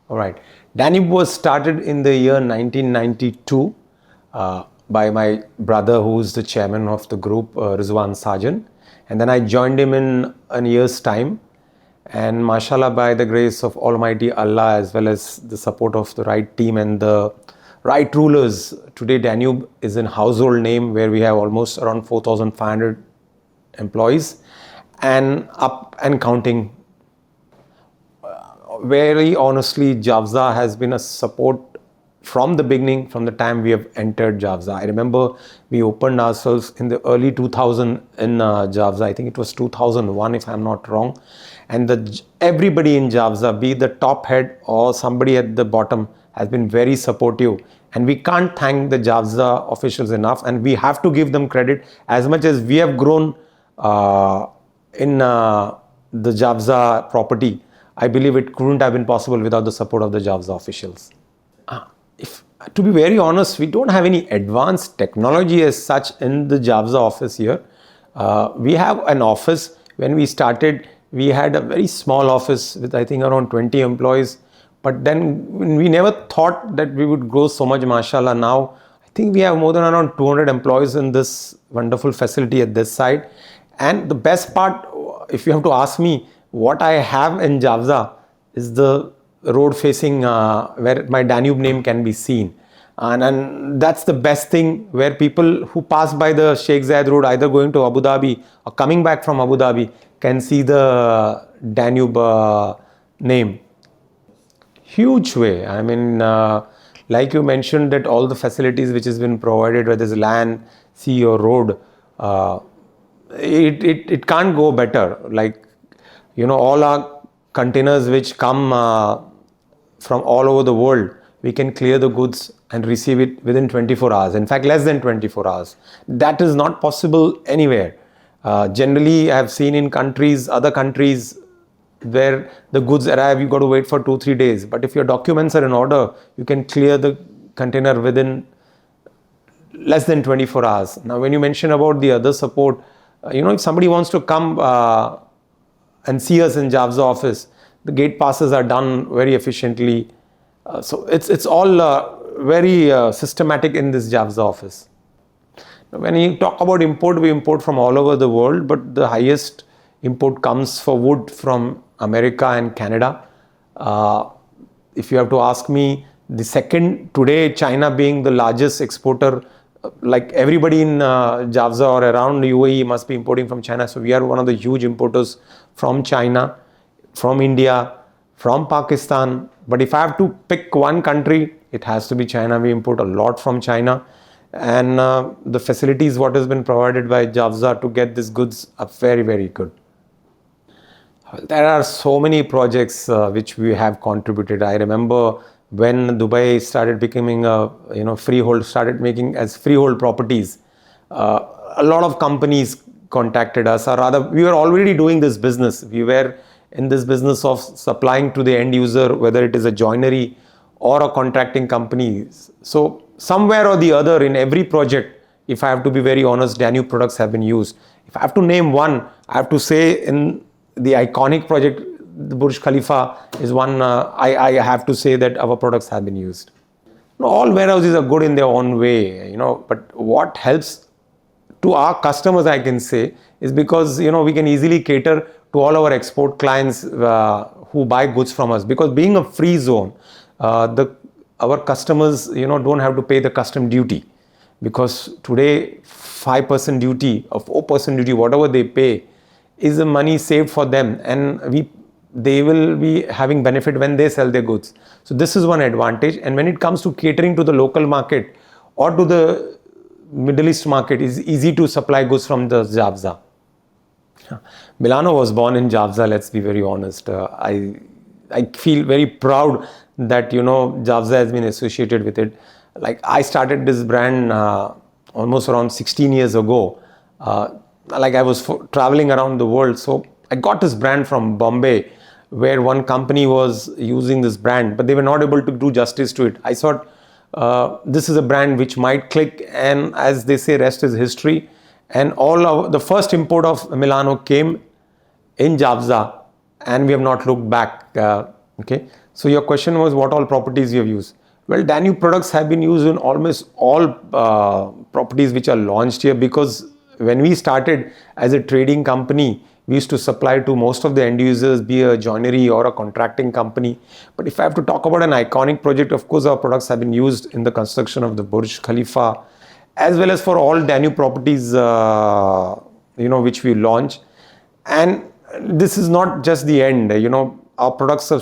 All right. Danube was started in the year 1992 by my brother, who's the chairman of the group, Sajan. And then I joined him in a year's time. And mashallah, by the grace of Almighty Allah, as well as the support of the right team and the right rulers, today Danube is a household name where we have almost around 4,500 employees and up and counting. Very honestly, Jafza has been a support from the beginning, from the time we have entered Jafza. I remember we opened ourselves in the early 2000 in Jafza. I think it was 2001 if I'm not wrong. And everybody in Jafza, be the top head or somebody at the bottom, has been very supportive. And we can't thank the Jafza officials enough. And we have to give them credit. As much as we have grown in the Jafza property, I believe it couldn't have been possible without the support of the Jafza officials. To be very honest, we don't have any advanced technology as such in the Jafza office here. We have an office. When we started, we had a very small office with I think around 20 employees. But then we never thought that we would grow so much, mashallah. Now, I think we have more than around 200 employees in this wonderful facility at this side. And the best part, if you have to ask me, what I have in Jafza is the road facing where my Danube name can be seen. And that's the best thing, where people who pass by the Sheikh Zayed road, either going to Abu Dhabi or coming back from Abu Dhabi, can see the Danube name. Huge way. I mean, like you mentioned, that all the facilities which has been provided, whether it's land, sea or road, it can't go better. Like, you know, all our containers which come from all over the world, we can clear the goods and receive it within 24 hours. In fact, less than 24 hours. That is not possible anywhere. Generally, I have seen in other countries, where the goods arrive, you got to wait for 2-3 days. But if your documents are in order, you can clear the container within less than 24 hours. Now, when you mention about the other support, if somebody wants to come and see us in Jafza office, the gate passes are done very efficiently. So it's all very systematic in this Jafza office. Now, when you talk about import, we import from all over the world, but the highest import comes for wood from America and Canada. If you have to ask me, the second today, China being the largest exporter, like everybody in Jafza or around UAE must be importing from China. So we are one of the huge importers from China, from India, from Pakistan. But if I have to pick one country, it has to be China. We import a lot from China. And the facilities what has been provided by Jafza to get these goods are very, very good. There are so many projects which we have contributed. I remember when Dubai started becoming freehold, started making as freehold properties, a lot of companies contacted us, or rather we were already doing this business. We were in this business of supplying to the end user, whether it is a joinery or a contracting company. So somewhere or the other in every project, if I have to be very honest, Danube products have been used. If I have to name one, I have to say in the iconic project, the Burj Khalifa is one. I have to say that our products have been used. All warehouses are good in their own way, but what helps to our customers, I can say, is because, we can easily cater to all our export clients who buy goods from us. Because being a free zone, our customers, don't have to pay the custom duty. Because today, 5% duty or 4% duty, whatever they pay, is the money saved for them, and they will be having benefit when they sell their goods. So this is one advantage. And when it comes to catering to the local market or to the Middle East market, it's easy to supply goods from the Jafza. Milano was born in Jafza, let's be very honest. I feel very proud that, Jafza has been associated with it. Like, I started this brand almost around 16 years ago. Like, I was traveling around the world. So I got this brand from Bombay, where one company was using this brand, but they were not able to do justice to it. I thought this is a brand which might click, and as they say, rest is history. And the first import of Milano came in Jafza, and we have not looked back. Okay, so your question was what all properties you have used. Well, Danube products have been used in almost all properties which are launched here, because when we started as a trading company, we used to supply to most of the end users, be a joinery or a contracting company. But if I have to talk about an iconic project, of course, our products have been used in the construction of the Burj Khalifa, as well as for all Danube properties, which we launch. And this is not just the end. Our products are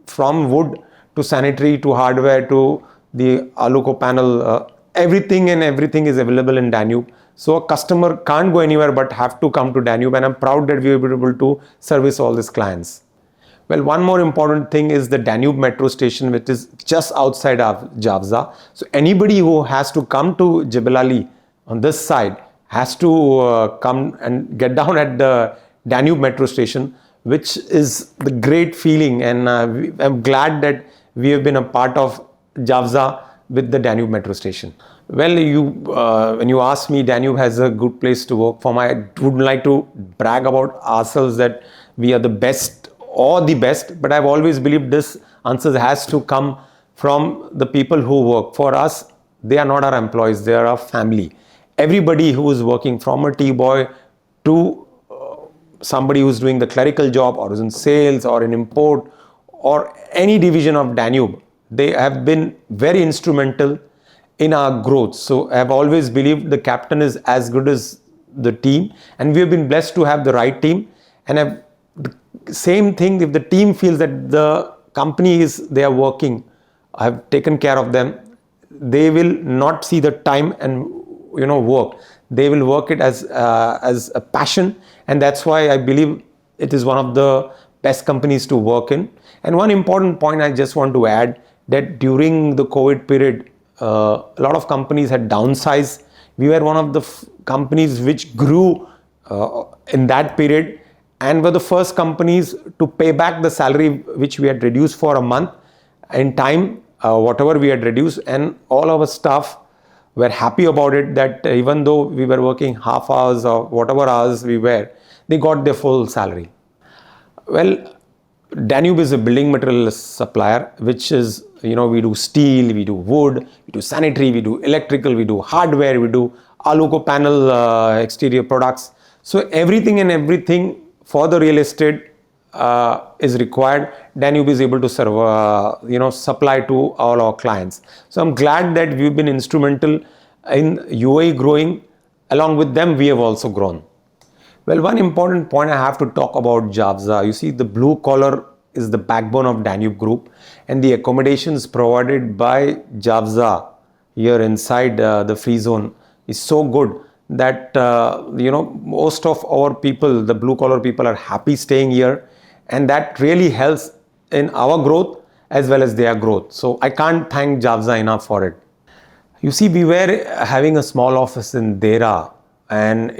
from wood to sanitary to hardware to the aluco panel. Everything is available in Danube. So a customer can't go anywhere but have to come to Danube, and I'm proud that we are able to service all these clients. Well, one more important thing is the Danube metro station, which is just outside of Jafza. So anybody who has to come to Jebel Ali on this side has to come and get down at the Danube metro station, which is the great feeling, and I'm glad that we have been a part of Jafza with the Danube metro station. Well, when you ask me, Danube has a good place to work for. I wouldn't like to brag about ourselves that we are the best or the best, but I've always believed this answer has to come from the people who work for us. They are not our employees, they are our family. Everybody who is working, from a tea boy to somebody who's doing the clerical job or is in sales or in import or any division of Danube, they have been very instrumental in our growth. So I've always believed the captain is as good as the team, and we have been blessed to have the right team. And the same thing, if the team feels that the company they are working, I have taken care of them, they will not see the time and work. They will work it as a passion, and that's why I believe it is one of the best companies to work in. And one important point I just want to add, that during the COVID period, a lot of companies had downsized. We were one of the companies which grew in that period, and were the first companies to pay back the salary which we had reduced for a month in time, whatever we had reduced, and all our staff were happy about it, that even though we were working half hours or whatever hours we were, they got their full salary. Well, Danube is a building material supplier, which is, we do steel, we do wood, we do sanitary, we do electrical, we do hardware, we do aluco panel exterior products. So everything for the real estate is required. Danube is able to serve, supply to all our clients. So I'm glad that we've been instrumental in UAE growing. Along with them, we have also grown. Well, one important point I have to talk about Jafza. You see, the blue collar is the backbone of Danube Group, and the accommodations provided by Jafza here inside the free zone is so good that most of our people, the blue collar people, are happy staying here, and that really helps in our growth as well as their growth. So I can't thank Jafza enough for it. You see, we were having a small office in Dera, and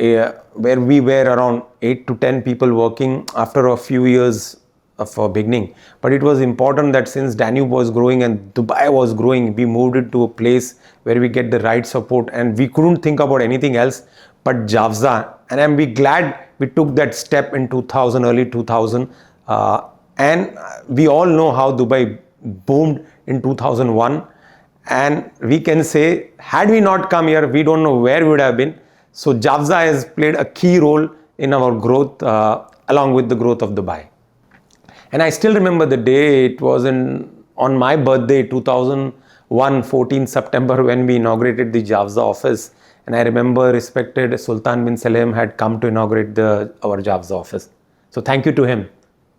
where we were around 8 to 10 people working after a few years of beginning. But it was important that since Danube was growing and Dubai was growing, we moved it to a place where we get the right support, and we couldn't think about anything else but Jafza. And I'm glad we took that step in 2000, early 2000. And we all know how Dubai boomed in 2001. And we can say, had we not come here, we don't know where we would have been. So Jafza has played a key role in our growth, along with the growth of Dubai. And I still remember the day. It was on my birthday, 2001, 14 September, when we inaugurated the Jafza office. And I remember respected Sultan bin Salim had come to inaugurate our Jafza office. So thank you to him.